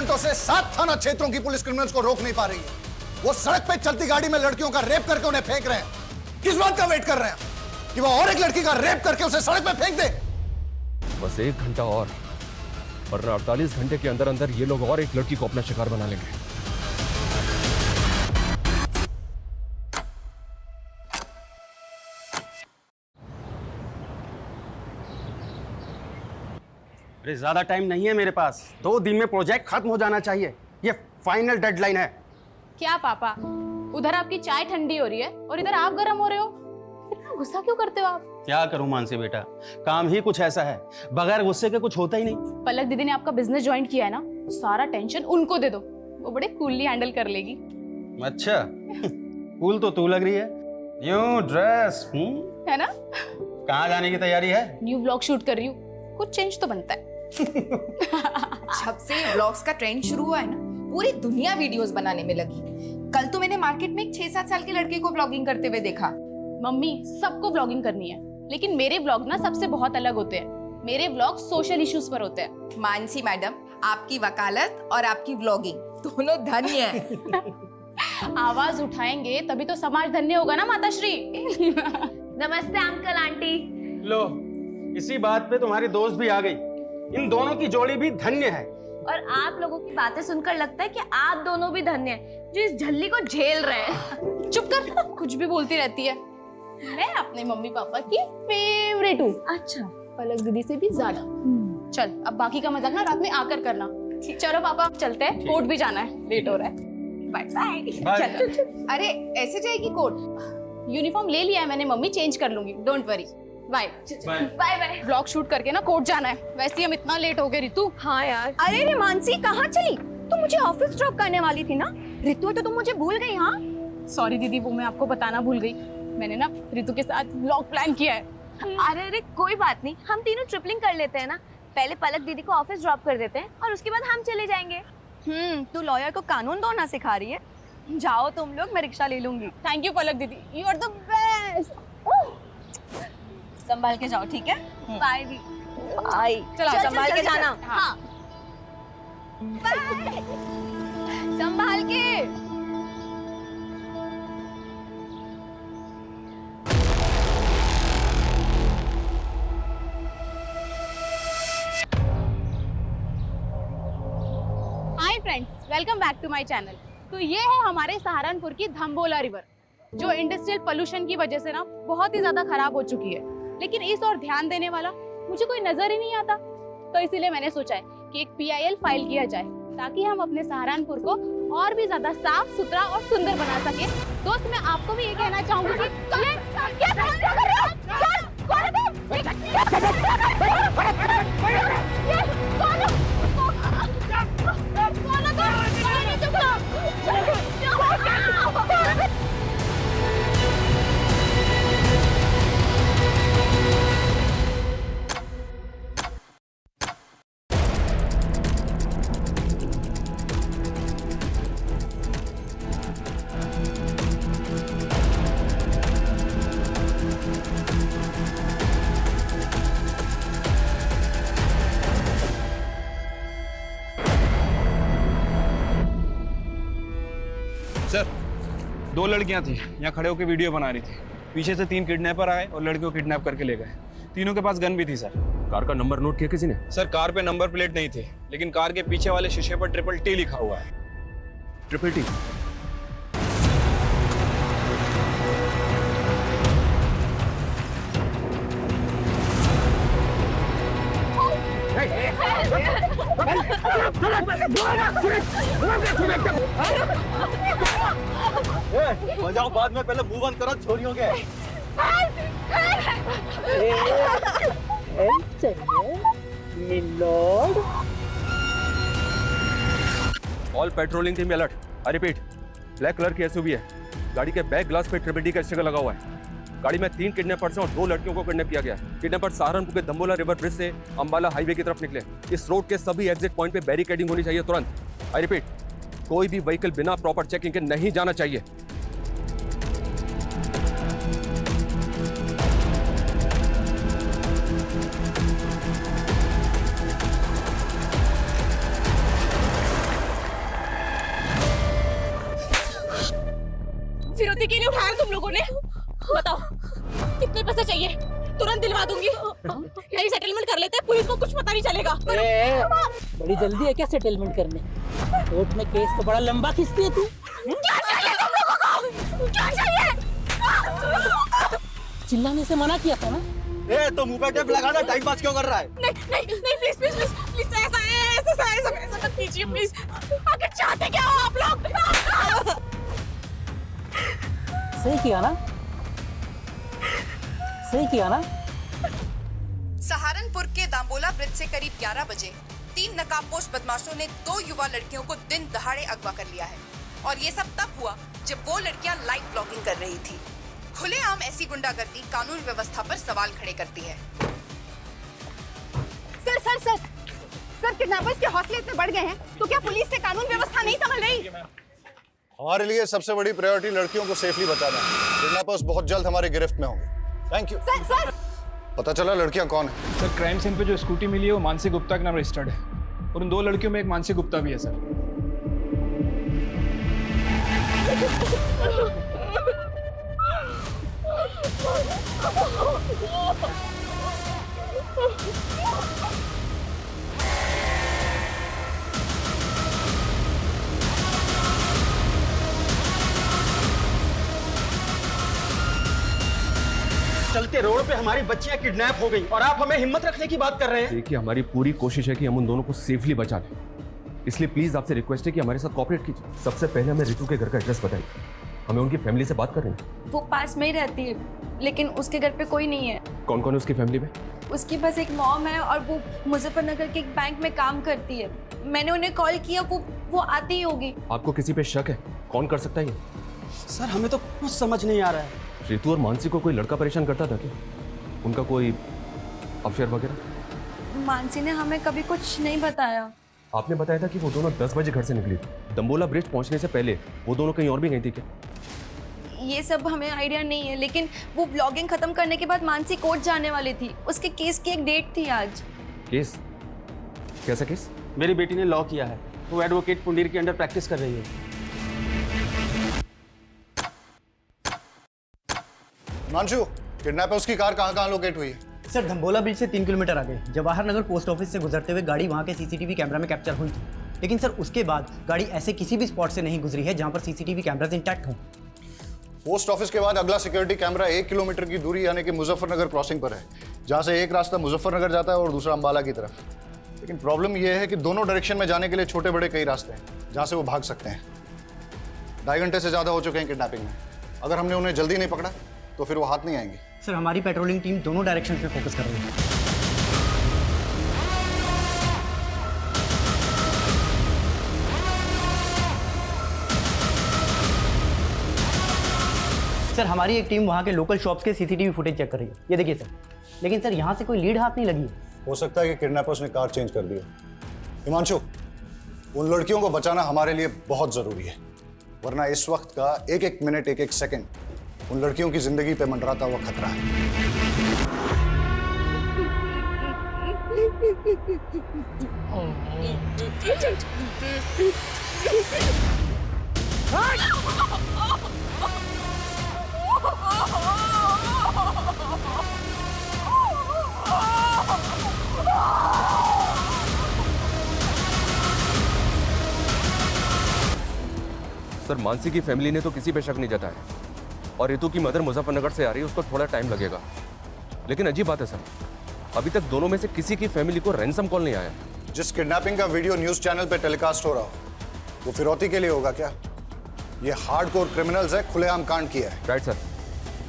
घंटों से 7 थाना क्षेत्रों की पुलिस क्रिमिनल्स को रोक नहीं पा रही है। वो सड़क पे चलती गाड़ी में लड़कियों का रेप करके उन्हें फेंक रहे हैं। किस बात का वेट कर रहे हैं कि वो और एक लड़की का रेप करके उसे सड़क पे फेंक दे? बस 1 घंटा और, वरना 48 घंटे के अंदर अंदर ये लोग और एक लड़की को अपना शिकार बना लेंगे। अरे ज्यादा टाइम नहीं है मेरे पास, 2 दिन में प्रोजेक्ट खत्म हो जाना चाहिए। ये फाइनल डेडलाइन है। क्या पापा, उधर आपकी चाय ठंडी हो रही है और इधर आप गर्म हो रहे हो। इतना गुस्सा क्यों करते हो आप? क्या करूं मानसी बेटा, काम ही कुछ ऐसा है, बगैर गुस्से के कुछ होता ही नहीं। पलक दीदी ने आपका बिजनेस ज्वाइन किया है ना, सारा टेंशन उनको दे दो, वो बड़े कूलली हैंडल कर लेगी। अच्छा कूल तो तू लग रही है, यूं ड्रेस है ना? कहाँ जाने की तैयारी है? न्यू व्लॉग शूट कर रही हूँ, कुछ चेंज तो बनता है। जब से व्लॉग्स का ट्रेंड शुरू हुआ है ना, पूरी दुनिया वीडियोस बनाने में लगी। कल तो मैंने मार्केट में एक 6-7 साल के लड़के को व्लॉगिंग करते हुए देखा। मम्मी, सबको व्लॉगिंग करनी है, लेकिन मेरे व्लॉग ना सबसे बहुत अलग होते हैं। मेरे व्लॉग सोशल इश्यूज पर होते हैं। मानसी मैडम, आपकी वकालत और आपकी व्लॉगिंग दोनों धन्य है। आवाज उठाएंगे तभी तो समाज धन्य होगा ना माताश्री। नमस्ते अंकल आंटी। लो, इसी बात पे तुम्हारी दोस्त भी आ गई। इन दोनों की जोड़ी भी धन्य है। और आप लोगों की बातें सुनकर लगता है कि आप दोनों भी धन्य हैं जो इस झल्ली को झेल रहे हैं। चुप कर, कुछ भी बोलती रहती है। मैं अपने मम्मी पापा की फेवरेट हूँ। अच्छा, पलक दीदी से भी ज्यादा। चल, अब बाकी का मजाक ना रात में आकर करना। चलो पापा, चलते हैं, कोर्ट भी जाना है, लेट हो रहा है। Bye bye. चलो। अरे ऐसे जाएगी कोर्ट? यूनिफॉर्म ले लिया है मैंने मम्मी, चेंज कर लूंगी, don't worry. Bye bye bye. Blog shoot करके ना कोर्ट जाना है। वैसे ही हम इतना लेट हो गए रितु। हाँ यार। अरे रे मानसी, कहाँ चली? तुम मुझे ऑफिस ड्रॉप करने वाली थी ना? रितु, तो तुम मुझे भूल गई? हाँ सॉरी दीदी, वो मैं आपको बताना भूल गई। मैंने ना रितु के साथ व्लॉग प्लान किया है। अरे अरे कोई बात नहीं, हम तीनों ट्रिपलिंग कर लेते हैं ना। पहले पलक दीदी को ऑफिस ड्रॉप कर देते हैं और उसके बाद हम चले जाएंगे। तू लॉयर को कानून तोड़ना सिखा रही है? जाओ तुम लोग, मैं रिक्शा ले लूंगी। थैंक यू पलक दीदी, यू आर द बेस्ट। संभाल के जाओ, ठीक है? बाय दी। बाय। चलो, संभाल के जाना। हाँ। बाय। संभाल के। Hi friends, welcome back to my channel. तो ये है हमारे सहारनपुर की धम्बोला रिवर, जो इंडस्ट्रियल पोल्यूशन की वजह से ना बहुत ही ज्यादा खराब हो चुकी है। लेकिन इस और ध्यान देने वाला मुझे कोई नजर ही नहीं आता। तो इसीलिए मैंने सोचा है कि एक PIL फाइल किया जाए, ताकि हम अपने सहारनपुर को और भी ज्यादा साफ सुथरा और सुंदर बना सके। दोस्त, मैं आपको भी ये कहना चाहूंगी कि सर, 2 लड़कियां थी, यहाँ खड़े होकर वीडियो बना रही थी। पीछे से 3 किडनैपर आए और लड़कियों को किडनैप करके ले गए। तीनों के पास गन भी थी सर। कार का नंबर नोट किया किसी ने? सर, कार पे नंबर प्लेट नहीं थे, लेकिन कार के पीछे वाले शीशे पर TTT लिखा हुआ है। TTT? बजाओ बाद में, पहले मुंह बंद करो छोरियों के। All patrolling team alert. I repeat, black colour की SUV है, गाड़ी के बैक ग्लास पे TTT का स्टिकर लगा हुआ है। गाड़ी में 3 किडनैपर्स हैं और 2 लड़कियों को किडनैप किया गया है। किडनैपर सहारनपुर के धम्बोला रिवर ब्रिज से अंबाला हाईवे की तरफ निकले। इस रोड के सभी एग्जिट पॉइंट पे बैरिकेडिंग होनी चाहिए तुरंत। आई रिपीट, कोई भी व्हीकल बिना प्रॉपर चेकिंग के नहीं जाना चाहिए। फिरौती के लिए उठाया तुम लोगों ने? बताओ कितने पैसे चाहिए? तुरंत दिलवा दूंगी। यही सेटलमेंट कर लेते हैं, पुलिस को कुछ पता नहीं चलेगा। बड़ी जल्दी है क्या सेटलमेंट करने? कोर्ट में केस तो बड़ा लंबा खींचती है तू। क्या चाहिए तुम लोगों को? क्या चाहिए? चिल्लाने से मना किया था ना? ए तो मुंह पे टेप लगाना, टाइम पास क्यों कर रहा है? नहीं प्लीज प्लीज प्लीज प्लीज ऐसा मत कीजिए प्लीज। आखिर चाहते क्या हो आप लोग? सही किया ना? सही किया ना? सहारनपुर के दाम्बोला ब्रिज से करीब 11 बजे 3 नकाबपोश बदमाशों ने 2 युवा लड़कियों को दिन दहाड़े अगवा कर लिया है। और ये सब तब हुआ जब वो लड़कियां लाइव ब्लॉगिंग कर रही थी। खुलेआम ऐसी गुंडागर्दी कानून व्यवस्था पर सवाल खड़े करती है। Sir sir sir sir kidnappers के हौसले इतने बढ़ गए हैं तो क्या पुलिस से कानून व्यवस्था नहीं संभल रही? हमारे लिए सबसे बड़ी प्रायोरिटी लड़कियों को सेफली बचाना है। किडनैपर्स बहुत जल्द हमारी गिरफ्त में होंगे। Thank you. सर सर पता चला लड़कियां कौन है? सर क्राइम सीन पे जो स्कूटी मिली है वो मानसी गुप्ता के नाम रजिस्टर्ड है और उन 2 लड़कियों में एक मानसी गुप्ता भी है सर। चलते रोड पे हमारी बच्चियां किडनैप हो गई और आप हमें हिम्मत रखने की बात कर रहे हैं। देखिए हमारी पूरी कोशिश है कि हम उन दोनों को सेफली बचा लें, इसलिए प्लीज आपसे रिक्वेस्ट है कि हमारे साथ कोऑपरेट कीजिए। सबसे पहले हमें रितु के घर का एड्रेस बताइए, हमें उनकी फैमिली से बात करनी है। वो पास में ही रहती है लेकिन उसके घर पे कोई नहीं है। कौन कौन है उसकी फैमिली में? उसकी बस एक मॉम है और वो मुजफ्फरनगर के एक बैंक में काम करती है। मैंने उन्हें कॉल किया, वो आती ही होगी। आपको किसी पे शक है? कौन कर सकता है ये? सर हमें तो कुछ समझ नहीं आ रहा है। रितु और मानसी को कोई लड़का परेशान करता था क्या? उनका कोई अफेयर वगैरह? मानसी ने हमें कभी कुछ नहीं बताया। आपने बताया था कि वो दोनों 10 बजे घर से निकली थी। दम्बोला ब्रिज पहुंचने से पहले वो दोनों कहीं और भी गई थी क्या? ये सब हमें आइडिया नहीं है, लेकिन वो ब्लॉगिंग खत्म करने के बाद मानसी कोर्ट जाने वाली थी। उसके केस की एक डेट थी आज। केस? कैसा केस? मेरी बेटी ने लॉ किया है, वो एडवोकेट पुंडीर के अंडर प्रैक्टिस कर रही है। हिमांशु, किडनैपर्स की कार कहाँ लोकेट हुई है? सर धम्बोला ब्रिज से 3 किलोमीटर आगे जवाहर नगर पोस्ट ऑफिस से गुजरते हुए गाड़ी वहाँ के सीसीटीवी कैमरा में कैप्चर हुई थी। लेकिन सर उसके बाद गाड़ी ऐसे किसी भी स्पॉट से नहीं गुजरी है जहाँ पर सीसीटीवी कैमरास इंटैक्ट हों। पोस्ट ऑफिस के बाद अगला सिक्योरिटी कैमरा 1 किलोमीटर की दूरी यानी कि मुजफ्फरनगर क्रॉसिंग पर है, जहाँ से एक रास्ता मुजफ्फरनगर जाता है और दूसरा अंबाला की तरफ। लेकिन प्रॉब्लम यह है कि दोनों डायरेक्शन में जाने के लिए छोटे बड़े कई रास्ते हैं जहाँ से वो भाग सकते हैं। 2.5 घंटे से ज़्यादा हो चुके हैं किडनैपिंग में। अगर हमने उन्हें जल्दी नहीं पकड़ा तो फिर वो हाथ नहीं आएंगे। सर हमारी पेट्रोलिंग टीम दोनों डायरेक्शन पे फोकस कर रही है। सर हमारी एक टीम वहाँ के लोकल शॉप्स के सीसीटीवी फुटेज चेक कर रही है। ये देखिए सर, लेकिन सर यहाँ से कोई लीड हाथ नहीं लगी है। हो सकता है कि किडनैपर्स ने कार चेंज कर दी है। हिमांशु, उन लड़कियों को बचाना हमारे लिए बहुत जरूरी है, वरना इस वक्त का एक एक मिनट एक एक सेकंड उन लड़कियों की जिंदगी पे मंडराता हुआ खतरा है। सर मानसी की फैमिली ने तो किसी पे शक नहीं जताया और रितु की मदर मुजफ्फरनगर से आ रही है, उसको थोड़ा टाइम लगेगा। लेकिन अजीब बात है सर, अभी तक दोनों में से किसी की फैमिली को रैंसम कॉल नहीं आया। जिस किडनैपिंग का वीडियो न्यूज चैनल पे टेलीकास्ट हो रहा हो वो फिरौती के लिए होगा क्या? ये हार्डकोर क्रिमिनल्स है, खुलेआम कांड किया है। राइट सर,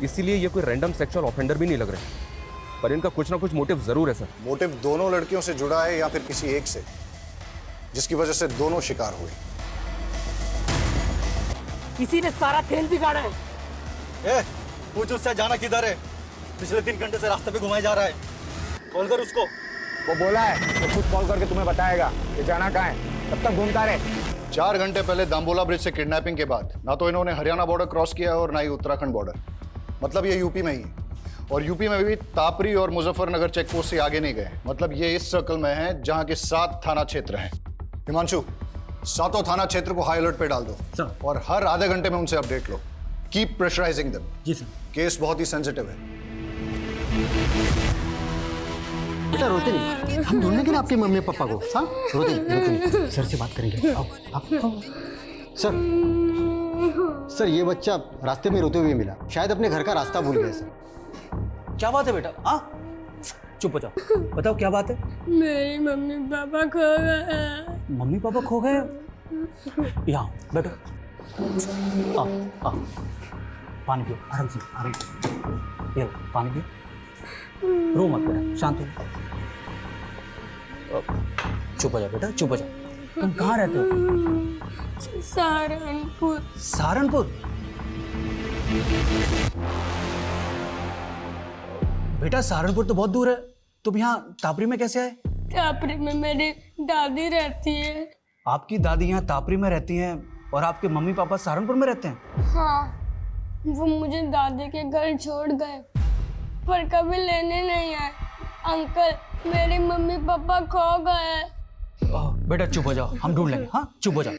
इसीलिए ये कोई रैंडम सेक्सुअल ऑफेंडर भी नहीं लग रहे, पर इनका कुछ ना कुछ मोटिव जरूर है सर। मोटिव दोनों लड़कियों से जुड़ा है या फिर किसी एक से, जिसकी वजह से दोनों शिकार हुए। किसी ने सारा खेल बिगाड़ा है। ए, पूछ उससे जाना किधर है? पिछले 3 घंटे से रास्ते पे घुमाया जा रहा है। कॉल कर उसको। वो बोला है तो खुद कॉल करके तुम्हें बताएगा कि जाना कहाँ है, तब तक घूमता रहे। 4 घंटे पहले दाम्बोला ब्रिज से किडनैपिंग के बाद ना तो इन्होंने हरियाणा बॉर्डर क्रॉस किया और ना ही उत्तराखंड बॉर्डर, मतलब ये यूपी में ही है। और यूपी में भी तापरी और मुजफ्फरनगर चेक पोस्ट से आगे नहीं गए, मतलब ये इस सर्कल में है जहाँ के 7 थाना क्षेत्र हैं। हिमांशु, 7 थाना क्षेत्र को हाई अलर्ट पे डाल दो और हर आधे घंटे में उनसे अपडेट लो। Keep pressurising them. जी सर। केस बहुत ही सेंसिटिव है। बेटा रोते नहीं, हम ढूंढने के लिए आपके मम्मी पापा को। हाँ रोते नहीं, सर से बात करेंगे। आओ आओ। सर ये बच्चा रास्ते में रोते हुए मिला, शायद अपने घर का रास्ता भूल गया सर। क्या बात है बेटा? हाँ चुप हो जाओ, बताओ क्या बात है? मेरी मम्मी पापा खो गए। मम्मी पापा खो गए? यहाँ बैठो, आ आ पानी पियो, आराम से आराम से। ये लो, पानी पियो, रो मत बेटा, शांत हो। चुप हो जाओ बेटा, चुप हो जाओ। तुम कहाँ रहते हो? सहारनपुर। सहारनपुर? बेटा सहारनपुर तो बहुत दूर है, तुम यहाँ तापरी में कैसे आए? तापरी में मेरी दादी रहती है। आपकी दादी यहाँ तापरी में रहती हैं और आपके मम्मी पापा सहारनपुर में रहते हैं? हाँ, वो मुझे दादी के घर छोड़ गए पर कभी लेने नहीं आए। अंकल मेरे मम्मी पापा खो गए। बेटा चुप हो जाओ, हम ढूंढ लेंगे। हाँ चुप हो जाओ।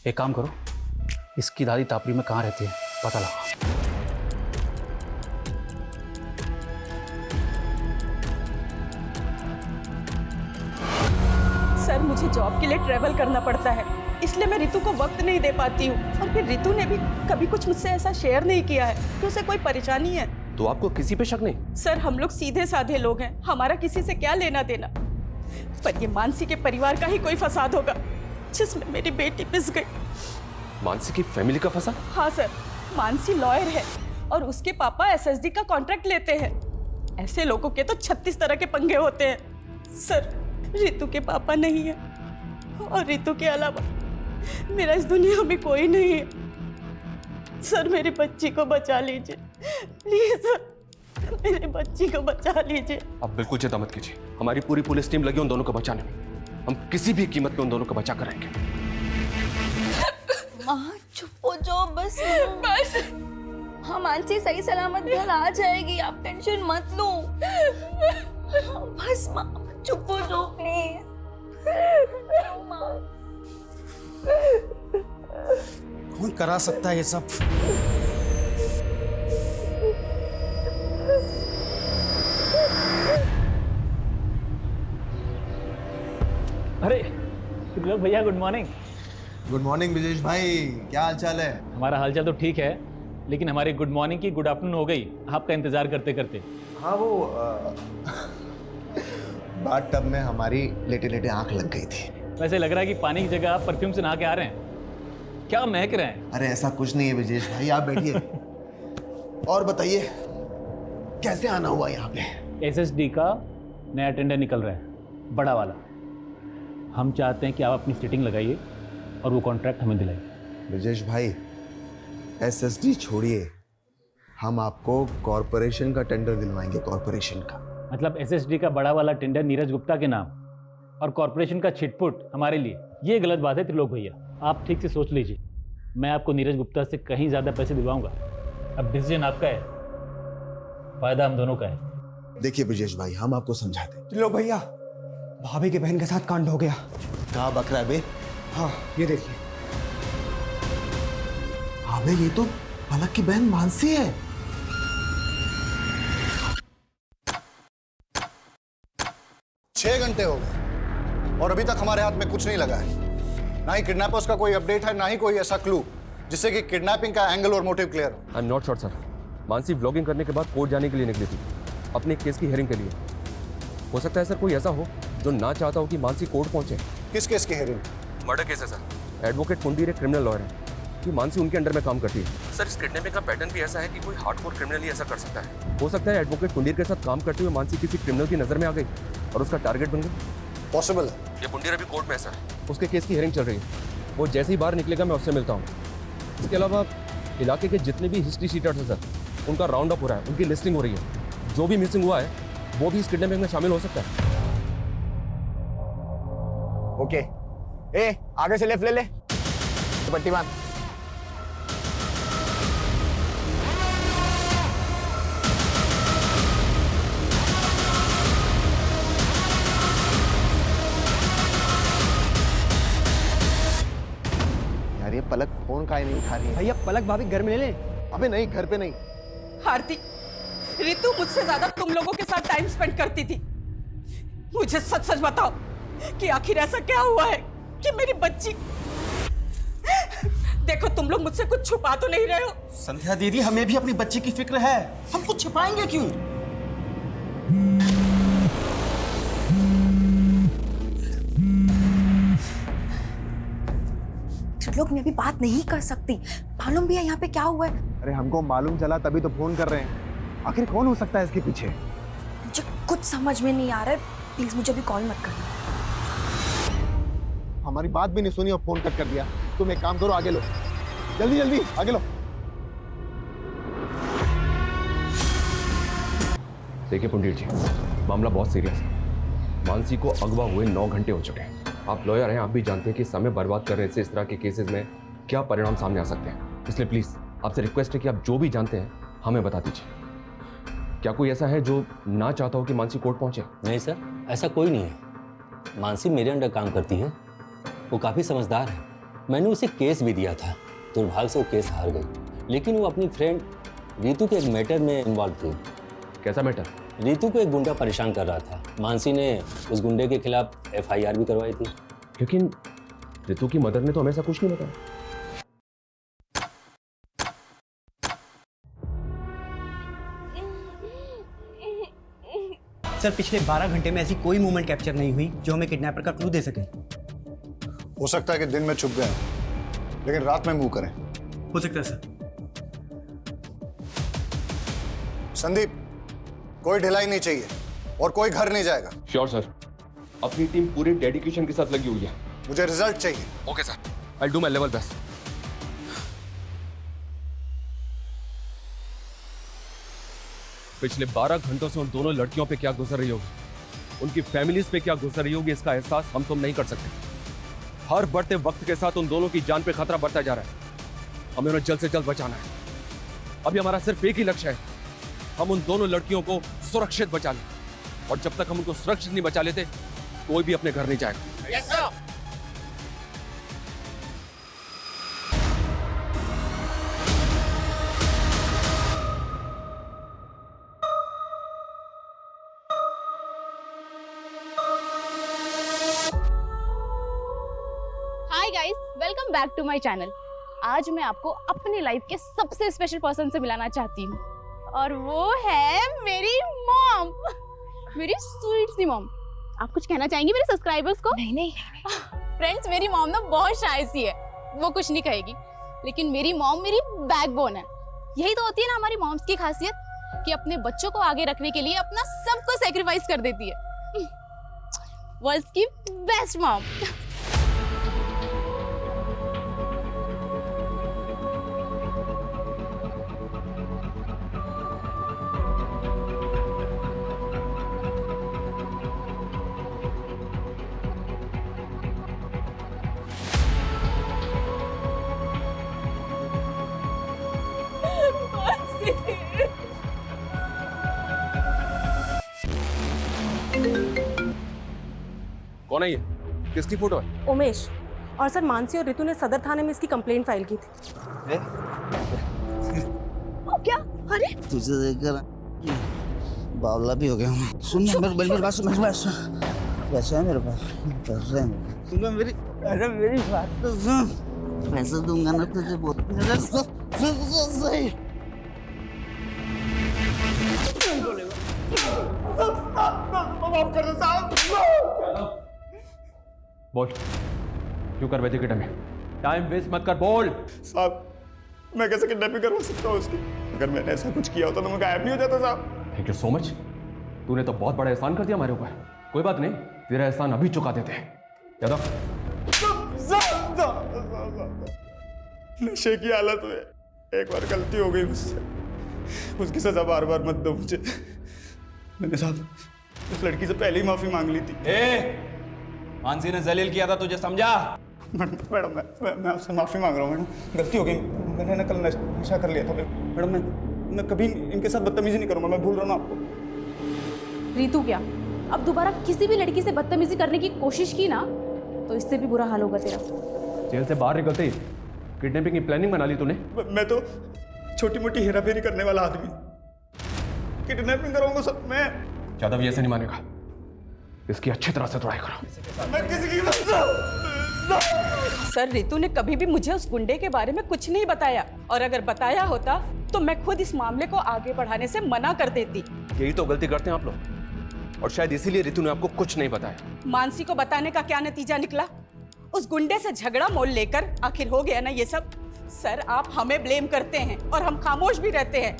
एक काम करो, इसकी दादी तापरी में कहाँ रहती है पता लगाओ। सर मुझे जॉब के लिए ट्रैवल करना पड़ता है, इसलिए मैं रितु को वक्त नहीं दे पाती हूँ। और फिर रितु ने भी कभी कुछ मुझसे ऐसा शेयर नहीं किया है कि उसे कोई परेशानी है। तो आपको किसी पे शक नहीं? सर हम लोग सीधे साधे लोग हैं, हमारा किसी से क्या लेना देना। पर ये मानसी के परिवार का ही कोई फसाद होगा जिसमें मेरी बेटी पिस गई। मानसी की फैमिली का फंसा? हाँ सर, मानसी लॉयर है और उसके पापा एसएसडी का कॉन्ट्रैक्ट लेते हैं। ऐसे लोगों के तो 36 तरह के पंगे होते हैं। सर रितु के पापा नहीं है और रितु के अलावा मेरा इस दुनिया में कोई नहीं है। सर मेरी बच्ची को बचा लीजिए प्लीज सर, मेरी बच्ची को बचा लीजिए। आप बिल्कुल चिंता मत कीजिए, हमारी पूरी पुलिस टीम लगी उन दोनों को बचाने में। हम किसी भी कीमत पे उन दोनों को बचा कर रहेंगे। माँ चुप हो जाओ बस। बस हाँ मानसी सही सलामत घर आ जाएगी, आप टेंशन मत लो। बस माँ चुप हो जाओ प्लीज। कौन करा सकता है ये सब? अरे त्रिलोक भैया good morning. Good morning Brijesh भाई, क्या हाल चाल है? हमारा हालचाल तो ठीक है, लेकिन हमारी गुड मॉर्निंग की गुड आफ्टरनून हो गई आपका इंतजार करते करते। हाँ वो बाथ टब में हमारी लेटे लेटे आंख लग गई थी। वैसे लग रहा है कि पानी की जगह आप परफ्यूम से नहा के आ रहे हैं। क्या महक रहे हैं? अरे ऐसा कुछ नहीं है ब्रिजेश भाई, आप बैठिए और बताइए कैसे आना हुआ यहाँ पे? एसएसडी का नया टेंडर निकल रहा है, बड़ा वाला। हम चाहते हैं कि आप अपनी सिटिंग लगाइए और वो कॉन्ट्रैक्ट हमें दिलाइए। ब्रिजेश भाई एसएसडी छोड़िए, हम आपको कॉरपोरेशन का टेंडर दिलवाएंगे। कॉरपोरेशन का मतलब एसएसडी का बड़ा वाला टेंडर नीरज गुप्ता के नाम और कॉरपोरेशन का छिटपुट हमारे लिए, ये गलत बात है त्रिलोक भैया। आप ठीक से सोच लीजिए, मैं आपको नीरज गुप्ता से कहीं ज़्यादा पैसे दिलवाऊंगा। अब डिसीजन आपका है, फायदा हम दोनों का है। देखिए ब्रिजेश भाई हम आपको समझाते। त्रिलोक भैया भाभी की बहन के साथ कांड हो गया। कहाँ बकरा है बे? हाँ ये देखिए। अबे ये तो पलक की बहन मानसी है। छह घंटे हो गए और अभी तक हमारे हाथ में कुछ नहीं लगा है। ना ही किडनैपर्स का कोई अपडेट है, ना ही कोई ऐसा क्लू जिससे कि किडनैपिंग का एंगल और मोटिव क्लियर हो। I am not sure sir. Mansi vlogging करने के बाद कोर्ट जाने के लिए निकली थी, अपने केस की हियरिंग के लिए। हो सकता है सर कोई ऐसा हो जो ना चाहता हो कि मानसी कोर्ट पहुंचे। किस केस की हियरिंग? मर्डर केस है सर। एडवोकेट कुंदीर एक क्रिमिनल लॉयर है कि मानसी उनके अंडर में काम करती है। सर इस किडनैपिंग का पैटर्न भी ऐसा है कि कोई हार्डकोर क्रिमिनल ही ऐसा कर सकता है। हो सकता है एडवोकेट कुंदीर के साथ काम करते हुए मानसी किसी क्रिमिनल की नजर में आ गई और उसका टारगेट बन गई। पॉसिबल है। ये कुंदीर अभी कोर्ट में है सर, उसके केस की हियरिंग चल रही है। वो जैसे ही बाहर निकलेगा मैं उससे मिलता हूँ। इसके अलावा इलाके के जितने भी हिस्ट्री शीटर्स हैं सर, उनका राउंड अप हो रहा है, उनकी लिस्टिंग हो रही है। जो भी मिसिंग हुआ है वो भी इस किडनैपिंग में शामिल हो सकता है। ओके ए आगे से लेफ्ट ले ले, पट्टी बांध। यार अरे पलक फोन काहे नहीं उठा रही है? भैया पलक भाभी घर में ले ले। अबे नहीं, घर पे नहीं। आरती, रितु मुझसे ज्यादा तुम लोगों के साथ टाइम स्पेंड करती थी। मुझे सच सच बताओ कि आखिर ऐसा क्या हुआ है कि मेरी बच्ची। देखो तुम लोग मुझसे कुछ छुपा तो नहीं रहे हो। संध्या दीदी, हमें भी अपनी बच्ची की फिक्र है, हम कुछ छिपाएंगे क्यों? लोग मैं अभी बात नहीं कर सकती। मालूम भी है यहाँ पे क्या हुआ है। अरे हमको मालूम चला तभी तो फोन कर रहे हैं। आखिर कौन हो सकता है इसके पीछे? मुझे कुछ समझ में नहीं आ रहा है। प्लीज मुझे अभी कॉल मत करना। हमारी बात भी नहीं सुनी और फोन कट कर दिया। तुम एक काम करो, आगे लो, जल्दी जल्दी आगे लो। देखिए पंडित जी, मामला बहुत सीरियस है। मानसी को अगवा हुए 9 घंटे हो चुके हैं। आप लॉयर हैं, आप भी जानते हैं कि समय बर्बाद करने से इस तरह के केसेस में क्या परिणाम सामने आ सकते हैं। इसलिए प्लीज आपसे रिक्वेस्ट है कि आप जो भी जानते हैं हमें बता दीजिए। क्या कोई ऐसा है जो ना चाहता हो कि मानसी कोर्ट पहुंचे? नहीं सर, ऐसा कोई नहीं है। मानसी मेरे अंडर काम करती है, वो काफ़ी समझदार है। मैंने उसे केस भी दिया था, दुर्भाग्य से वो केस हार गई। लेकिन वो अपनी फ्रेंड रीतू के एक मैटर में इन्वॉल्व थी। कैसा मैटर? रीतू को एक गुंडा परेशान कर रहा था। मानसी ने उस गुंडे के खिलाफ FIR भी करवाई थी। लेकिन रीतू की मदर ने तो हमें ऐसा कुछ नहीं बताया। सर पिछले 12 घंटे में ऐसी कोई मूवमेंट कैप्चर नहीं हुई जो हमें किडनैपर का क्लू दे सके। हो सकता है कि दिन में छुप गए हैं, लेकिन रात में मूव करें। हो सकता है सर। संदीप, कोई ढिलाई नहीं चाहिए और कोई घर नहीं जाएगा। श्योर सर, अपनी टीम पूरे डेडिकेशन के साथ लगी हुई है। मुझे रिजल्ट चाहिए। Okay sir, I do my level best. पिछले 12 घंटों से उन दोनों लड़कियों पे क्या गुजर रही होगी, उनकी फैमिलीज पे क्या गुजर रही होगी, इसका एहसास हम तुम नहीं कर सकते। हर बढ़ते वक्त के साथ उन दोनों की जान पे खतरा बढ़ता जा रहा है। हमें उन्हें जल्द से जल्द बचाना है। अभी हमारा सिर्फ एक ही लक्ष्य है, हम उन दोनों लड़कियों को सुरक्षित बचा लें। और जब तक हम उनको सुरक्षित नहीं बचा लेते, कोई भी अपने घर नहीं जाएगा। Yes sir. Hi guys, welcome back to my channel. आज मैं आपको अपनी लाइफ के सबसे स्पेशल पर्सन से मिलाना चाहती हूँ, और वो है मेरी मॉम, मेरी स्वीट सी मॉम। आप कुछ कहना चाहेंगी मेरे सब्सक्राइबर्स को? नहीं फ्रेंड्स, मेरी मॉम ना बहुत शाय सी है, वो कुछ नहीं कहेगी, लेकिन मेरी मॉम मेरी बैकबोन है। यही तो होती है ना हमारी मॉम्स की खासियत, कि अपने बच्चों को आगे रखने के लिए अपना सब कुछ सैक्रिफाइस कर देती है। वर्ल्ड्स की बेस्ट मॉम। कौन है ये? किसकी फोटो है? उमेश। और सर मानसी और रितु ने सदर थाने में इसकी कंप्लेंट फाइल की थी। क्या? अरे तुझे देखकर बावला भी हो गया हूँ। सुन मेरी बात सुन, मेरी बात सुन। पैसे है मेरे पास, पैसे हैं। सुन मेरी, अरे मेरी बात तो सुन। पैसे दूंगा ना तुझे, बहुत सही। माफ कर दो साहब। बोल, क्यों कर भेजे में? टाइम वेस्ट मत कर, बोल। साहब, मैं कैसे किडनैपिंग करवा सकता हूँ उसकी? अगर मैंने ऐसा कुछ किया होता तो मैं गायब नहीं हो जाता साहब। Thank you so much. तूने तो बहुत बड़ा एहसान कर दिया हमारे ऊपर। कोई बात नहीं, तेरा एहसान अभी चुका देते हैं। यादव, नशे की हालत में एक बार गलती हो गई मुझसे, उसकी सजा बार बार मत दो मुझे। मैंने साहब उस लड़की से पहले ही माफी मांग ली थी। मानसी ने जलील किया था तुझे, समझा? मैडम मैं आपसे माफी मांग रहा हूँ मैडम, गलती हो गई। मैंने ना कल नशा कर लिया था मैडम। मैं कभी इनके साथ बदतमीजी नहीं करूँगा, मैं भूल रहा हूँ आपको। रीतू क्या, अब दोबारा किसी भी लड़की से बदतमीजी करने की कोशिश की ना, तो इससे भी बुरा हाल होगा तेरा। जेल से बाहर निकलते ही किडनैपिंग की प्लानिंग बना ली तूने? मैं तो छोटी मोटी हेराफेरी करने वाला आदमी, किडनैपिंग कराऊंगा सब मैं। यादव ये ऐसे नहीं मानेगा, इसकी अच्छी तरह से ट्राई करो। मैं किसी की सर रितु ने कभी भी मुझे उस गुंडे के बारे में कुछ नहीं बताया, और अगर बताया होता तो मैं खुद इस मामले को आगे बढ़ाने से मना कर देती। यही तो गलती करते हैं आप लोग, और शायद इसीलिए रितु ने आपको कुछ नहीं बताया। मानसी को बताने का क्या नतीजा निकला? उस गुंडे से झगड़ा मोल लेकर आखिर हो गया ना ये सब। सर आप हमें ब्लेम करते हैं और हम खामोश भी रहते हैं,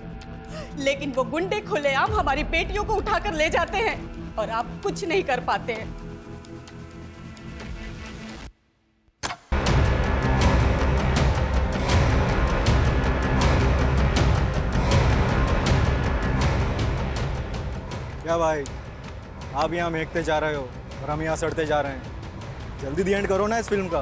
लेकिन वो गुंडे खुलेआम हमारी बेटियों को उठाकर ले जाते हैं और आप कुछ नहीं कर पाते हैं। क्या भाई, आप यहाँ महकते जा रहे हो और हम यहाँ सड़ते जा रहे हैं। जल्दी दी एंड करो ना इस फिल्म का।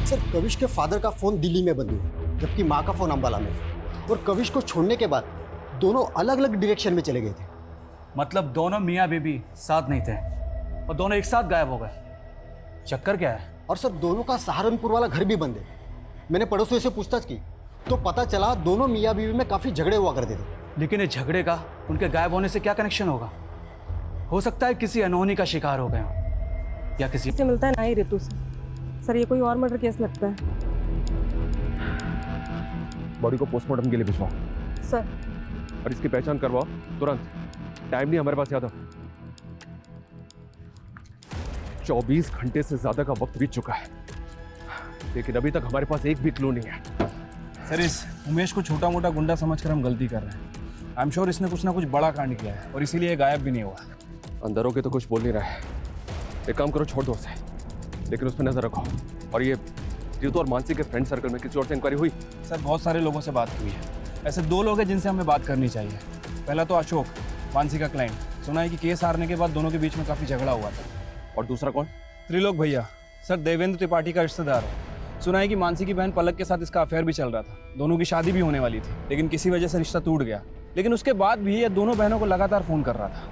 सर कविश के फादर का फोन दिल्ली में बंद हुआ, जबकि माँ का फोन अंबाला में, और कविश को छोड़ने के बाद दोनों अलग अलग डायरेक्शन में चले गए थे। मतलब दोनों मियाँ बीबी साथ नहीं थे और दोनों एक साथ गायब हो गए। चक्कर क्या है? और सर दोनों का सहारनपुर वाला घर भी बंद है। मैंने पड़ोसियों से पूछताछ की तो पता चला दोनों मियाँ बीवी में काफ़ी झगड़े हुआ करते थे। लेकिन इस झगड़े का उनके गायब होने से क्या कनेक्शन होगा? हो सकता है किसी अनहोनी का शिकार हो गए हो, या किसी से मिलता है ना ही रितु से। सर ये कोई और मर्डर केस लगता है। बॉडी को पोस्टमार्टम के लिए भिजवाओ सर। और इसकी पहचान करवाओ तुरंत। टाइम नहीं हमारे पास यादव। 24 घंटे से ज्यादा का वक्त बीत चुका है, लेकिन अभी तक हमारे पास एक भी क्लू नहीं है। सर इस उमेश को छोटा मोटा गुंडा समझकर हम गलती कर रहे हैं। आई एम श्योर इसने कुछ ना कुछ बड़ा कांड किया है और इसीलिए ये गायब भी नहीं हुआ। अंदर होके तो कुछ बोल नहीं रहा है। एक काम करो, छोड़ दो उसे, लेकिन उस पर नजर रखो। और ये रितु और मानसी के फ्रेंड सर्कल में किसी और से इंक्वायरी हुई? सर बहुत सारे लोगों से बात हुई है। ऐसे 2 लोग हैं जिनसे हमें बात करनी चाहिए। पहला तो अशोक, मानसी का क्लाइंट। सुना है कि केस हारने के बाद दोनों के बीच में काफी झगड़ा हुआ था। और दूसरा कौन? त्रिलोक भैया, सर देवेंद्र त्रिपाठी का रिश्तेदार है। सुना है कि मानसी की बहन पलक के साथ इसका अफेयर भी चल रहा था। दोनों की शादी भी होने वाली थी, लेकिन किसी वजह से रिश्ता टूट गया। लेकिन उसके बाद भी ये दोनों बहनों को लगातार फोन कर रहा था।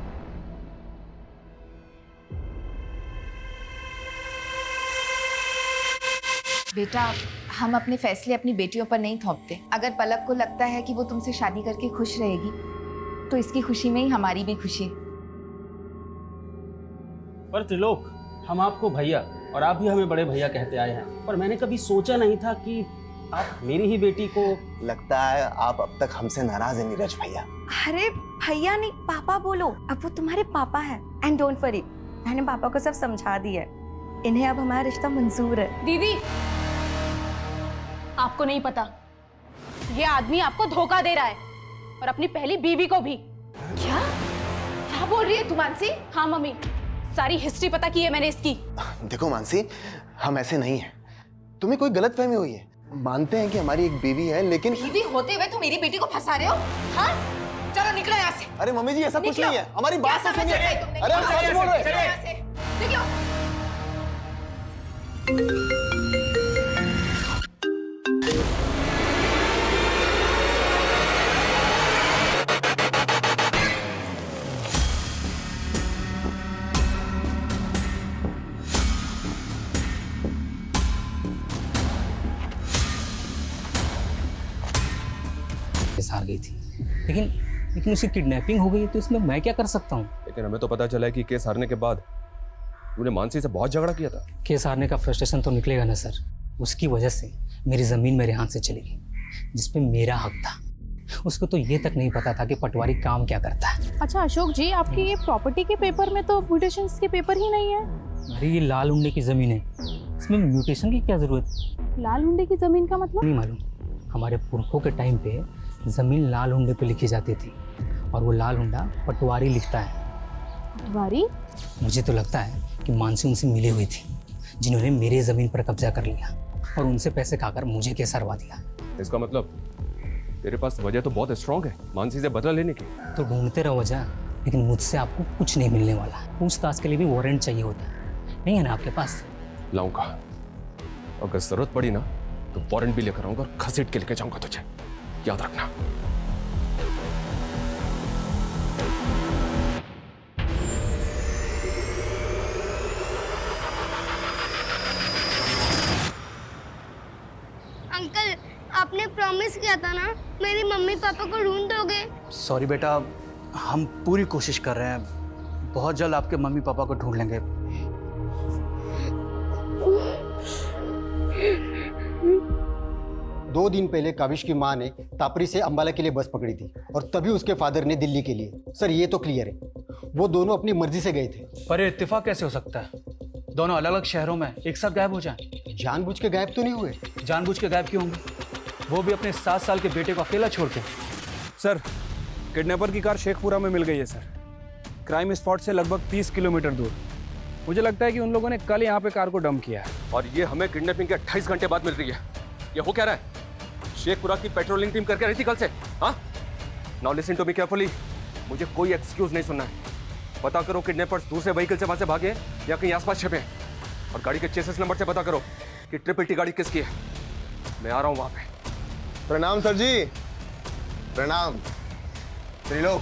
बेटा हम अपने फैसले अपनी बेटियों पर नहीं थोपते। अगर पलक को लगता है कि वो तुमसे शादी करके खुश रहेगी, तो इसकी खुशी में ही हमारी भी खुशी। पर त्रिलोक, हम आपको भैया और आप भी हमें बड़े भैया कहते आए हैं, पर मैंने कभी सोचा नहीं था कि आप मेरी ही बेटी को। लगता है आप अब तक हमसे नाराज हैं नीरज भैया। अरे भैया नहीं, पापा बोलो। अब वो तुम्हारे पापा है। एंड डोंट वरी, मैंने पापा को सब समझा दिया है। इन्हें अब हमारा रिश्ता मंजूर है। दीदी आपको नहीं पता, ये आदमी आपको धोखा दे रहा है, और अपनी पहली बीवी को भी। क्या क्या बोल रही है तू मानसी? हाँ मम्मी, सारी हिस्ट्री पता की है मैंने इसकी। देखो मानसी, हम ऐसे नहीं हैं। तुम्हें कोई गलतफहमी हुई है। मानते हैं कि हमारी एक बीवी है, लेकिन बीवी होते हुए तुम मेरी बेटी को फंसा रहे हो? हाँ चलो निकलो यहाँ से। अरे मम्मी जी ऐसा कुछ नहीं है, हमारी बात तो सुनिए। अरे हम सच बोल रहे हैं। हार गई थी, लेकिन उसकी किडनैपिंग हो गई, तो इसमें मैं क्या कर सकता हूँ? लेकिन हमें तो पता चला है कि केस हारने के बाद तूने मानसी से बहुत झगड़ा किया था। केस हारने का फ्रस्ट्रेशन तो निकलेगा ना सर। उसकी वजह से मेरी ज़मीन मेरे हाथ से चली गई, जिसपे मेरा हक था। उसको तो ये तक नहीं पता था कि पटवारी काम क्या करता है। अच्छा अशोक जी, आपकी ये प्रॉपर्टी के पेपर में तो म्यूटेशंस के पेपर ही नहीं है। अरे ये लाल हुंडे की ज़मीन है, इसमें म्यूटेशन की क्या ज़रूरत? लाल हुंडे की ज़मीन का मतलब? नहीं मालूम। हमारे पुरखों के टाइम पे ज़मीन लाल हुंडे पे लिखी जाती थी, और वो लाल हुंडा पटवारी लिखता है। पटवारी? मुझे तो लगता है कि मानसी उनसे मिली हुई थी, जिन्होंने मेरी ज़मीन पर कब्जा कर लिया और उनसे पैसे खाकर मुझे केस हरवा दिया। इसका मतलब तेरे पास वजह तो बहुत स्ट्रांग है मानसी से बदला लेने की। तो ढूंढते रहो वजह, लेकिन मुझसे आपको कुछ नहीं मिलने वाला। पूछताछ के लिए भी वारंट चाहिए होता है, नहीं है ना आपके पास? लाऊंगा, अगर जरूरत पड़ी ना तो वारंट भी लेकर आऊंगा और घसीट के लेके जाऊंगा तुझे, याद रखना। अंकल, आपने प्रॉमिस किया था ना, मेरी मम्मी पापा को ढूंढ दोगे। सॉरी बेटा, हम पूरी कोशिश कर रहे हैं। बहुत जल्द आपके मम्मी पापा को ढूंढ लेंगे। दो दिन पहले काविश की माँ ने तापरी से अंबाला के लिए बस पकड़ी थी और तभी उसके फादर ने दिल्ली के लिए। सर ये तो क्लियर है, वो दोनों अपनी मर्जी से गए थे। पर ये इत्तेफाक कैसे हो सकता है? दोनों अलग अलग शहरों में एक साथ गायब हो जाएं। जानबूझ के गायब तो नहीं हुए। जानबूझ के गायब क्यों होंगे? वो भी अपने 7 साल के बेटे को अकेला छोड़ के। सर, किडनैपर की कार शेखपुरा में मिल गई है सर, क्राइम स्पॉट से लगभग 30 किलोमीटर दूर। मुझे लगता है कि उन लोगों ने कल यहाँ पे कार को डंप किया है। और ये हमें किडनैपिंग के 28 घंटे बाद मिल रही है। ये हो क्या रहा है? शेखपुरा की पेट्रोलिंग टीम करके रही थी कल से। हाँ, now listen to me carefully. मुझे कोई एक्सक्यूज नहीं सुनना है। पता करो किडनैपर्स दूसरे व्हीकल से वहां से भागे या कहीं आसपास छिपे हैं, और गाड़ी के चेसिस नंबर से पता करो कि ट्रिपल टी गाड़ी किसकी है। मैं आ रहा हूँ वहां पे। प्रणाम सर जी। प्रणाम त्रिलोक,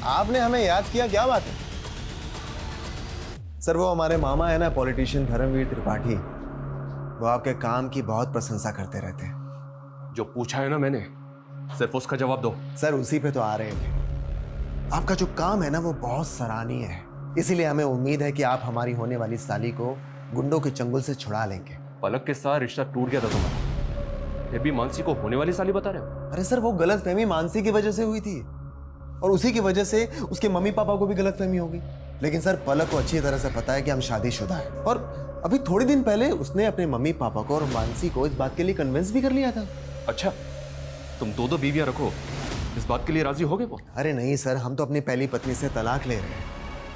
आपने हमें याद किया, क्या बात है? सर वो हमारे मामा है ना, पॉलिटिशियन धर्मवीर त्रिपाठी, वो आपके काम की बहुत प्रशंसा करते रहते हैं। जो पूछा है ना मैंने, सिर्फ उसका जवाब दो। सर उसी पे तो आ रहे थे। आपका जो काम है ना वो बहुत सराहनीय है, इसीलिए हमें उम्मीद है कि आप हमारी होने वाली साली को गुंडों के चंगुल से छुड़ा लेंगे। पलक के साथ रिश्ता टूट गया था तुम्हारा, फिर भी मानसी को होने वाली साली बता रहे हो? अरे सर वो गलतफहमी मानसी की वजह से हुई थी, और उसी की वजह से उसके मम्मी पापा को भी गलतफहमी हो गई। लेकिन सर पलक को अच्छी तरह से पता है कि हम शादीशुदा हैं, और अभी थोड़े दिन पहले उसने अपने मम्मी पापा को और मानसी को इस बात के लिए कन्विंस भी कर लिया था। अच्छा, तुम दो बीवियां रखो, इस बात के लिए राजी हो गए वो? अरे नहीं सर, हम तो अपनी पहली पत्नी से तलाक ले रहे हैं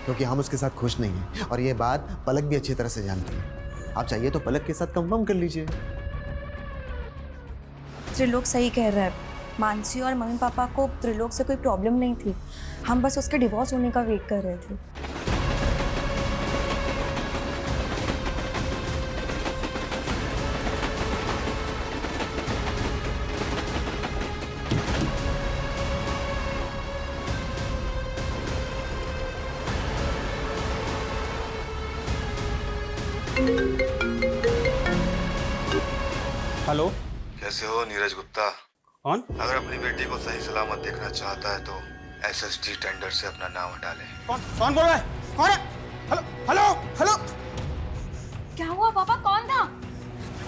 क्योंकि हम उसके साथ खुश नहीं हैं, और ये बात पलक भी अच्छी तरह से जानती है। आप चाहिए तो पलक के साथ कंफर्म कर लीजिए। त्रिलोक सही कह रहा है। मानसी और मम्मी पापा को त्रिलोक से कोई प्रॉब्लम नहीं थी, हम बस उसके डिवोर्स होने का वेट कर रहे थे। हेलो, कैसे हो नीरज गुप्ता? कौन? अगर अपनी बेटी को सही सलामत देखना चाहता है तो एसएसडी टेंडर से अपना नाम हटा ले। कौन बोल रहा है? कौन है? Hello hello hello. क्या हुआ पापा, कौन था?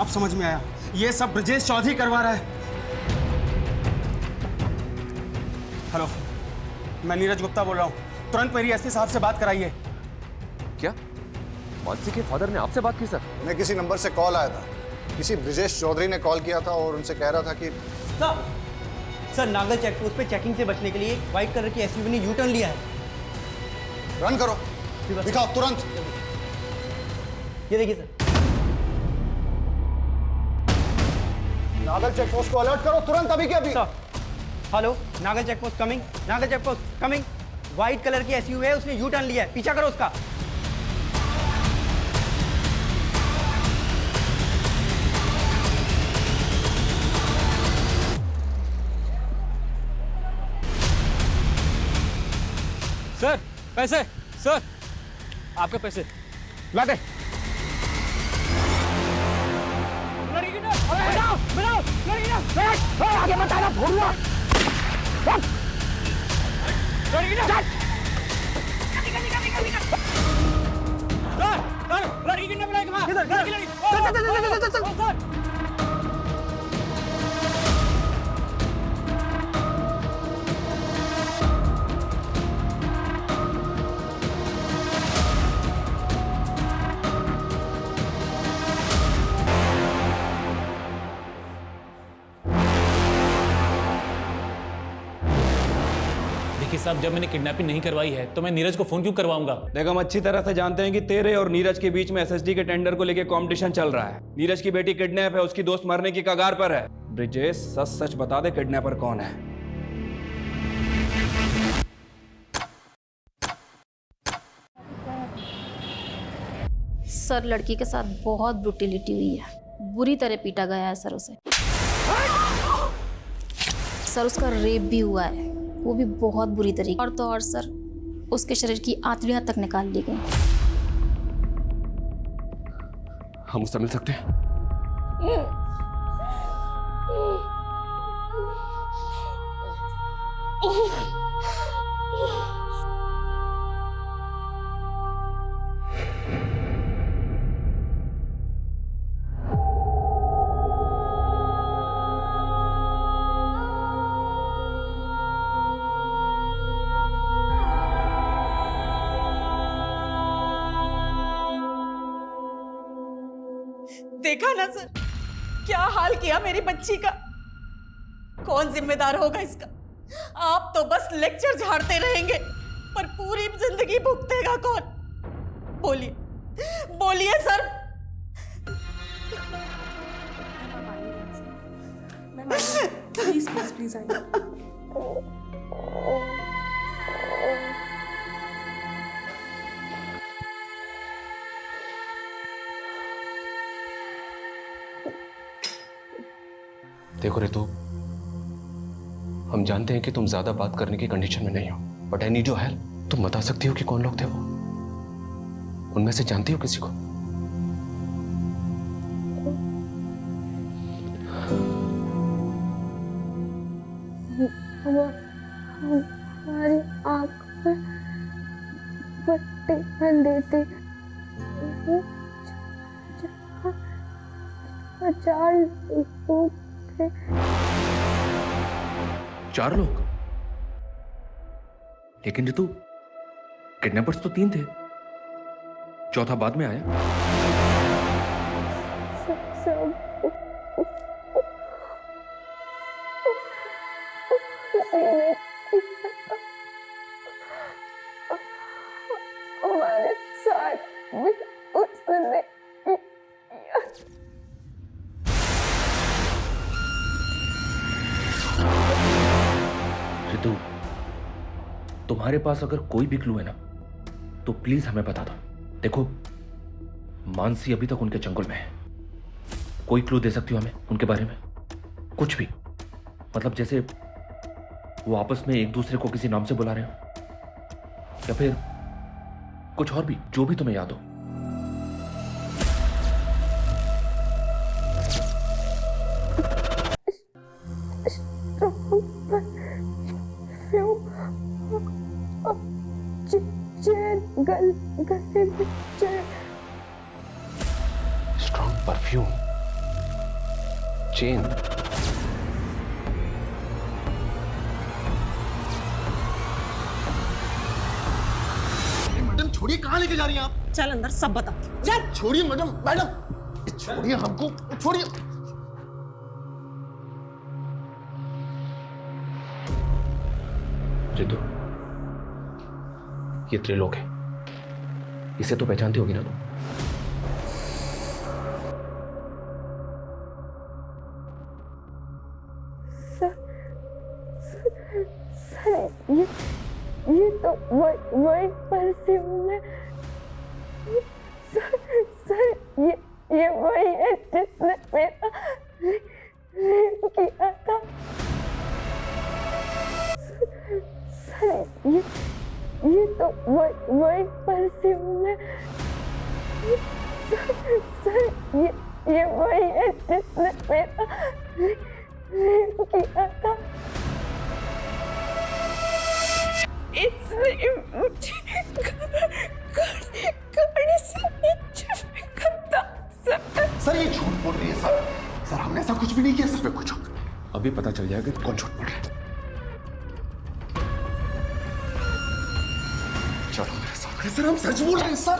अब समझ में आया, ये सब ब्रजेश चौधरी करवा रहा है। हेलो, मैं नीरज गुप्ता बोल रहा हूँ, तुरंत मेरी एसपी साहब से बात कराइए। क्या मानसी के फादर ने आपसे बात की? सर मैं किसी नंबर से कॉल आया था, किसी ब्रजेश चौधरी ने कॉल किया था और उनसे कह रहा था कि सर नागल चेकपोस्ट पे चेकिंग से बचने के लिए व्हाइट कलर की एसयूवी ने यू टर्न लिया है। रन करो, दिखाओ तुरंत। ये देखिए सर। नागल चेकपोस्ट को अलर्ट करो तुरंत, अभी के अभी। Hello, Nagal checkpost coming, Nagal checkpost coming. White colour की एसयूवी है, उसने यू टर्न लिया है, पीछा करो उसका। सर पैसे, सर आपके पैसे ला दे। आगे मत आना, भूलना। लड़की किडनैप देखिए साहब, जब मैंने किडनैपिंग नहीं करवाई है तो मैं नीरज को फोन क्यों करवाऊंगा? देख, हम अच्छी तरह से जानते हैं कि तेरे और नीरज के बीच में एसएसडी के टेंडर को लेकर कंपटीशन चल रहा है। नीरज की बेटी किडनैप है, उसकी दोस्त मरने की कगार पर है। ब्रिजेश, सच सच बता दे, किडनैपर कौन है? सर लड़की के साथ बहुत ब्रुटिलिटी हुई है, बुरी तरह पीटा गया है सर उसे। सर उसका रेप भी हुआ है, वो भी बहुत बुरी तरीके। और तो और सर उसके शरीर की आंतड़ियां तक निकाल ली गई। हम उससे मिल सकते हैं? देखा ना सर, क्या हाल किया मेरी बच्ची का। कौन जिम्मेदार होगा इसका? आप तो बस लेक्चर झाड़ते रहेंगे, पर पूरी जिंदगी भुगतेगा कौन? बोलिए बोलिए सर। प्लीज प्लीज प्लीज आइए। देखो रितु, हम जानते हैं कि तुम ज्यादा बात करने की कंडीशन में नहीं हो, but I need your help. तुम बता सकती हो कि कौन लोग थे वो? उनमें से जानती हो किसी को? हमारी आंख में पट्टी बंधी थी। 4 लोग थे। 4 लोग? लेकिन रितु, किडनैपर्स तो 3 थे, चौथा बाद में आया। हमारे साथ भी उसने रितु, तुम्हारे पास अगर कोई भी क्लू है ना, तो प्लीज हमें बता दो। देखो, मानसी अभी तक उनके चंगुल में है। कोई क्लू दे सकती हो हमें उनके बारे में? कुछ भी, मतलब जैसे वो आपस में एक दूसरे को किसी नाम से बुला रहे हो, या फिर कुछ और भी, जो भी तुम्हें याद हो। Strong perfume, chain. मैडम छोड़िए, कहाँ लेके जा रही हैं आप? चल अंदर सब बता। चल छोड़िए मैडम, मैडम छोड़िए हमको, छोड़िए। रितु, ये त्रिलोक है, इसे तो पहचानती होगी ना तुम? सर, ये तो वही परफ्यूम है। सर, ये वही है जिसने मेरा रेप किया था। सर, ये तो वही परफ्यूम है। सर, ये वही है जिसने मेरा रेप किया था। इसने मुझे गाड़ी से नीचे फेंका था। सर ये झूठ बोल रही है सर। सर हमने ऐसा कुछ भी नहीं किया सर। पे कुछ अभी पता चल जाएगा कौन झूठ बोल रहा है। चलो मेरे साथ। सर हम सच बोल रहे हैं सर।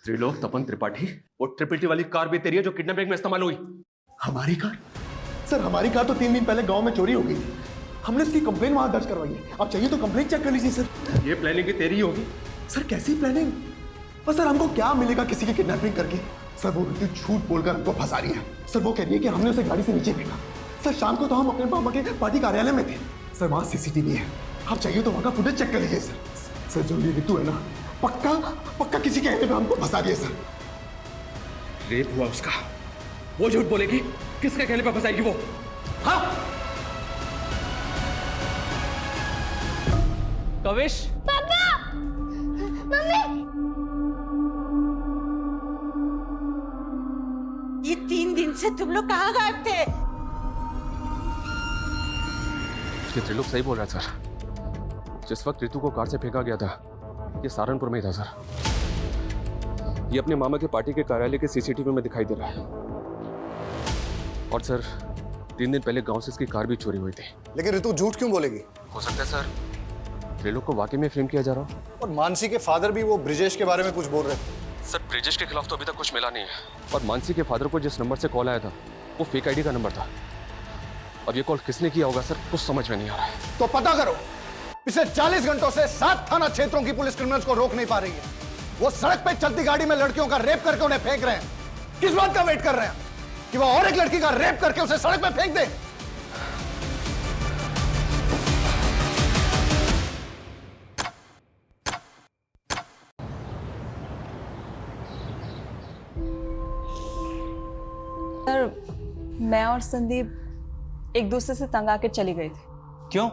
त्रिलोक तपन त्रिपाठी, वो ट्रिपल टी वाली कार भी तेरी है जो किडनैपिंग में इस्तेमाल हुई? हमारी कार? सर हमारी कार तो 3 दिन पहले गांव में चोरी हो गई थी। हमने इसकी कंप्लेन वहां दर्ज करवाई है। आप चाहिए तो कंप्लेन चेक कर लीजिए सर। ये प्लानिंग भी तेरी होगी? सर कैसी प्लानिंग? और सर हमको क्या मिलेगा किसी की किडनैपिंग करके? सर वो रितु झूठ बोलकर हमको फंसा रही है। सर वो कह रही है कि हमने उसे गाड़ी से नीचे फेंका। सर शाम को तो हम अपने पापा के पार्टी कार्यालय में थे। सर वहाँ सीसीटीवी है, आप चाहिए तो वहाँ का फुटेज चेक कर लीजिए सर। सर जो ये रितु है ना, पक्का किसी कहने पे हमको फंसा दिया सर। रेप हुआ उसका, वो झूठ बोलेगी? किसके कहने पर फंसाएगी वो? हाँ? कविश, पापा, मम्मी। ये 3 दिन से तुम लोग कहाँ गायब थे? ये त्रिलोक सही बोल रहा है सर। जिस वक्त रितु को कार से फेंका गया था, ये सहारनपुर में ही था सर। ये अपने मामा के पार्टी के कार्यालय के सीसीटीवी में दिखाई दे रहा है। और सर 3 दिन पहले गांव से इसकी कार भी चोरी हुई थी। लेकिन रितु झूठ क्यों बोलेगी? हो सकता है सर त्रिलोक को वाकई में फ्रेम किया जा रहा हो। और मानसी के फादर भी वो ब्रिजेश के बारे में कुछ बोल रहे थे। सर ब्रिजेश के खिलाफ तो अभी तक कुछ मिला नहीं है। और मानसी के फादर को जिस नंबर से कॉल आया था वो फेक आईडी का नंबर था। अब ये कॉल किसने किया होगा सर, कुछ समझ में नहीं आ रहा है। तो पता करो। पिछले 40 घंटों से 7 थाना क्षेत्रों की पुलिस क्रिमिनल्स को रोक नहीं पा रही है। वो सड़क पे चलती गाड़ी में लड़कियों का रेप करके उन्हें फेंक रहे हैं। किस बात का वेट कर रहे हैं कि वो और एक लड़की का रेप करके उसे सड़क पे फेंक दे? सर मैं और संदीप एक दूसरे से तंग आकर चले गए थे। क्यों?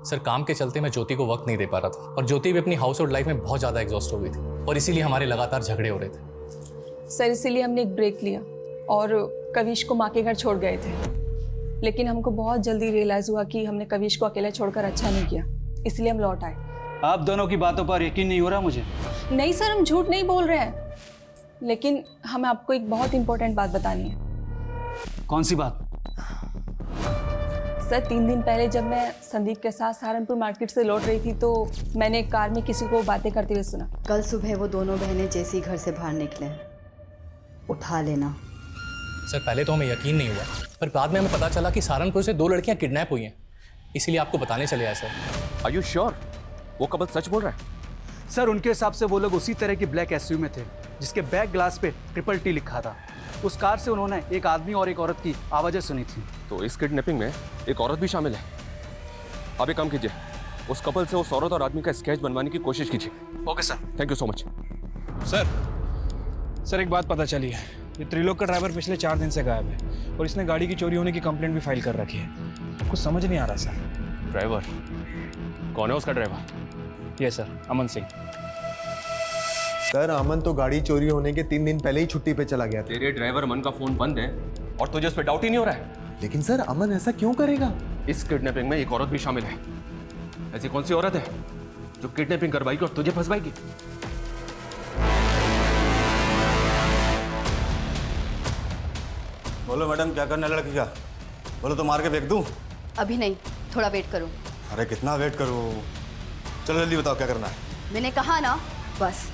सर काम के चलते मैं ज्योति को वक्त नहीं दे पा रहा था और ज्योति भी अपनी हाउस होल्ड लाइफ में बहुत ज़्यादा एग्जॉस्ट हो गई थी और इसीलिए हमारे लगातार झगड़े हो रहे थे। सर इसीलिए हमने एक ब्रेक लिया और कविश को माँ के घर छोड़ गए थे। लेकिन हमको बहुत जल्दी रियलाइज़ हुआ कि हमने कविश को अकेला छोड़कर अच्छा नहीं किया, इसलिए हम लौट आए। आप दोनों की बातों पर यकीन नहीं हो रहा मुझे। नहीं सर, हम झूठ नहीं बोल रहे हैं, लेकिन हमें आपको एक बहुत इंपॉर्टेंट बात बतानी है। कौन सी बात? सर 3 दिन पहले जब मैं संदीप के साथ सहारनपुर मार्केट से लौट रही थी तो मैंने कार में किसी को बातें करते हुए सुना। कल सुबह वो दोनों बहनें जैसे ही घर से बाहर निकले, उठा लेना। सर पहले तो हमें यकीन नहीं हुआ, पर बाद में हमें पता चला कि सहारनपुर से 2 लड़कियां किडनैप हुई हैं, इसीलिए आपको बताने चले आए सर। आर यू श्योर वो कपल सच बोल रहा है? सर उनके हिसाब से वो लोग उसी तरह की ब्लैक एसयूवी में थे जिसके बैक ग्लास पे TTT लिखा था। उस कार से उन्होंने एक आदमी और एक औरत की आवाज़ें सुनी थी। तो इस किडनैपिंग में एक औरत भी शामिल है। आप एक काम कीजिए, उस कपल से उस औरत और आदमी का स्केच बनवाने की कोशिश कीजिए। Okay sir. Thank you so much. Sir एक बात पता चली है, ये त्रिलोक का ड्राइवर पिछले 4 दिन से गायब है और इसने गाड़ी की चोरी होने की कंप्लेंट भी फाइल कर रखी है। कुछ समझ नहीं आ रहा सर। ड्राइवर कौन है? उसका ड्राइवर? ये सर अमन सिंह। सर अमन तो गाड़ी चोरी होने के 3 दिन पहले ही छुट्टी पे चला गया था। तेरे ड्राइवर अमन का फोन बंद है और तुझे उस पर डाउट ही नहीं हो रहा है? लेकिन सर अमन ऐसा क्यों करेगा? इस किडनैपिंग में एक औरत भी शामिल है। ऐसी कौन सी औरत है जो किडनैपिंग करवाएगी और तुझे फंसवाएगी? बोलो मैडम, क्या करना है लड़की का? बोलो तो मार के फेंक दूं? अभी नहीं, थोड़ा वेट करो। अरे कितना वेट करूं? चलो जल्दी बताओ क्या करना है। मैंने कहा ना, बस।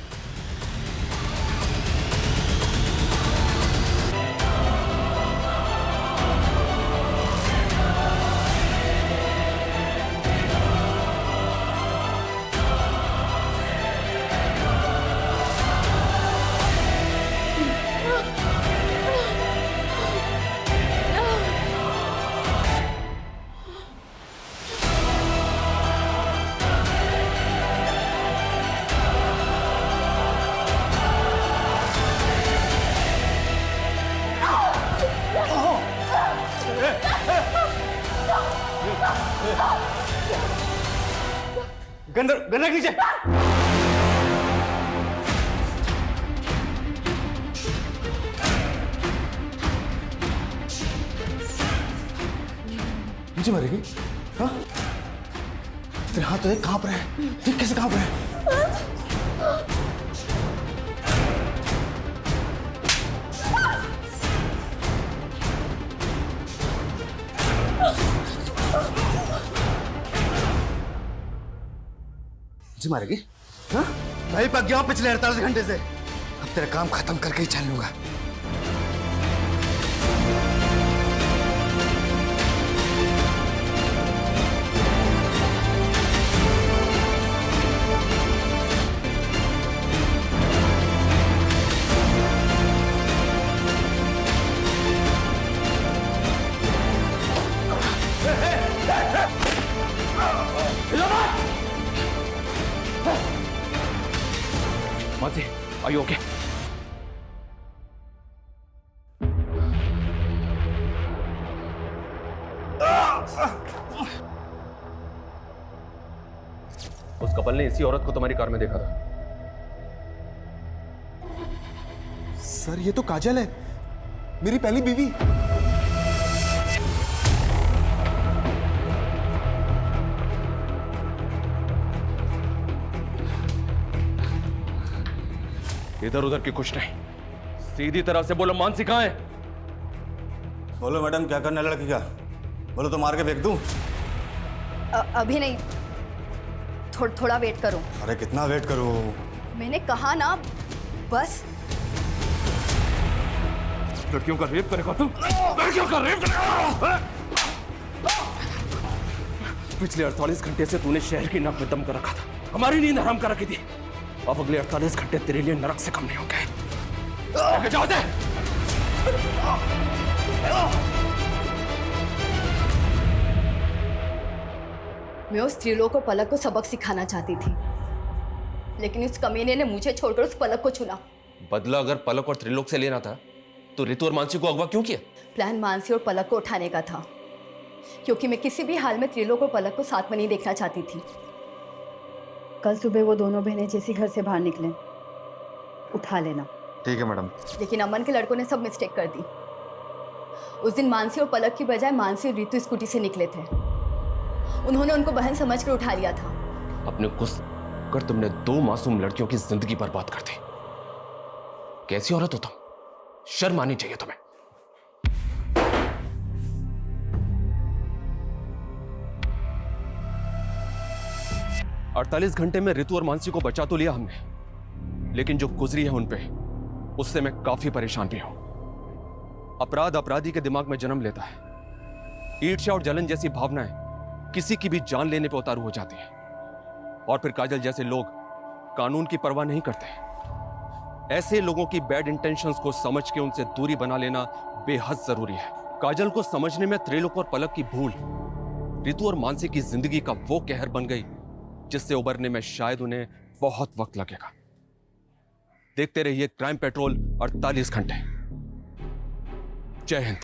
गन रख लीजिए। मुझे मरेगी? हाँ? तेरे हाथ तो देख कांप रहे हैं। देख कैसे कांप रहे हैं। मुझे मारेगी? हाँ? मैं ही पक गया हूं पिछले 48 घंटे से। अब तेरा काम खत्म करके ही चल लूंगा। Are you okay? कमल ने इसी औरत को तुम्हारी कार में देखा था। सर ये तो काजल है, मेरी पहली बीवी। इधर उधर की कुछ नहीं, सीधी तरह से बोलो मानसी कहाँ है? बोलो मैडम क्या करना है लड़की का? बोलो तो मार के फेंक दूं? अभी नहीं, थोड़ा वेट करो। अरे कितना वेट करूं? मैंने कहा ना, बस। लड़कियों का रेप करेगा तू? लड़कियों का रेप करेगा? पिछले 48 घंटे से तूने शहर की नाक में दम कर रखा था, हमारी नींद हराम कर रखी थी। अब अगले 48 घंटे तेरे लिए नरक से कम नहीं होंगे। आगे जाओ दे। मैं उस त्रिलोक को पलक को सबक सिखाना चाहती थी, लेकिन उस कमीने ने मुझे छोड़कर उस पलक को चुना। बदला अगर पलक और त्रिलोक से लेना था तो रितु और मानसी को अगवा क्यों किया? प्लान मानसी और पलक को उठाने का था, क्योंकि मैं किसी भी हाल में त्रिलोक और पलक को साथ में नहीं देखना चाहती थी। कल सुबह वो दोनों बहनें जैसी घर से बाहर निकले, उठा लेना। ठीक है मैडम। लेकिन अमन के लड़कों ने सब मिस्टेक कर दी। उस दिन मानसी और पलक की बजाय मानसी और रितु स्कूटी से निकले थे। उन्होंने उनको बहन समझकर उठा लिया था। अपने गुस्से कर तुमने 2 मासूम लड़कियों की जिंदगी बर्बाद कर दी। कैसी औरत हो तुम? शर्म आनी चाहिए तुम्हें। 48 घंटे में रितु और मानसी को बचा तो लिया हमने, लेकिन जो गुजरी है उन पे, उससे मैं काफी परेशान भी हूं। अपराध अपराधी के दिमाग में जन्म लेता है। ईर्ष्या और जलन जैसी भावनाएं किसी की भी जान लेने पर उतारू हो जाती है, और फिर काजल जैसे लोग कानून की परवाह नहीं करते। ऐसे लोगों की बैड इंटेंशंस को समझ के उनसे दूरी बना लेना बेहद जरूरी है। काजल को समझने में त्रिलोक और पलक की भूल रितु और मानसी की जिंदगी का वो कहर बन गई जिससे उबरने में शायद उन्हें बहुत वक्त लगेगा। देखते रहिए क्राइम पेट्रोल 48 घंटे। जय हिंद।